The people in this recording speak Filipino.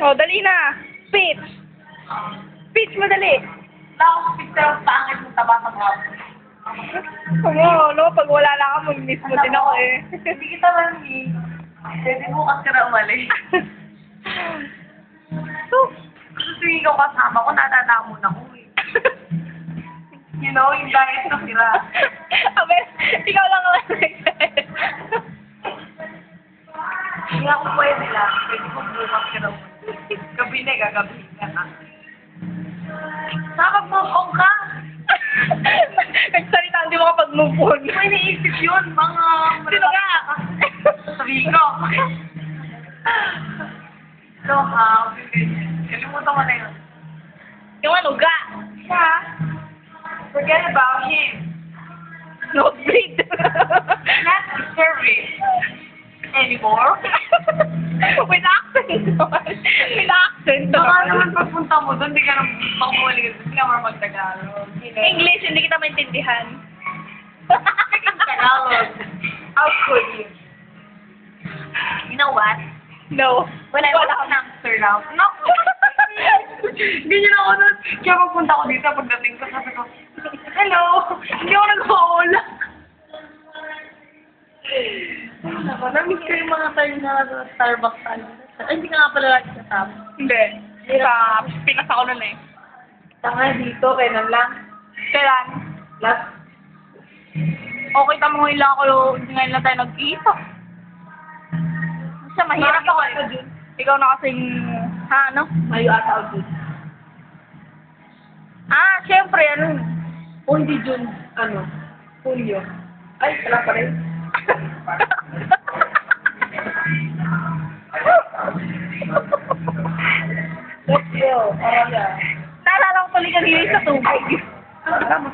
Oh, dali na. Speech. Speech mo dali. Tapos picture ang pangit mo taba sa hapon. Oo, no, pag wala na ka, mag-miss mo din ako eh. Hindi kita lang eh. Pwede bukas ka na umalis. Kasi tuwing ikaw kasama ko, natatamon ako eh. You know, yung diet na sira. Abe, ikaw lang ang nag-set. Hindi ako pwede lang. Pwede ko bukas ka na umalis. Gabi na, gagabihin ka na. Saka move on ka. Nagsalita, hindi mo kapag-move on. May naisip yun, mga... Sino ka? Sabihin ko. So, kalimutan ko na yun. Yung ano, ga. Siya, forget about him. Nosebleed. Not deserve it anymore. With accent. With accent. Baka naman pagpunta mo doon, di ka na makumuli. Hindi ka marunong mag-Tagalog. English, hindi kita maintindihan. Tagalog. How could you? You know what? No. When I was an Amsterdam, no. Ganyan ako nun. Kaya pagpunta ko dito, pagdating ko, sabi ko, hello, hindi ako nag-uulan. Namiss ko yung mga time na sa Starbucks tayo. Ay, hindi ka nga pala lagi sa top. Hindi. Sa Pinas ako nun eh. Tanga dito, kailan lang. Kailan? Last. Okay, tamo ngayon lang ako, ngayon lang tayo nag-iisa. Basta mahirap ako eh. Ikaw na kasing, ano? Mayo ata ako dito. Ah, syempre, ano? O hindi June, ano? Julio. Ay, wala pa rin. Let's go. Naalala ko tuloy kanina sa tubig. Tama.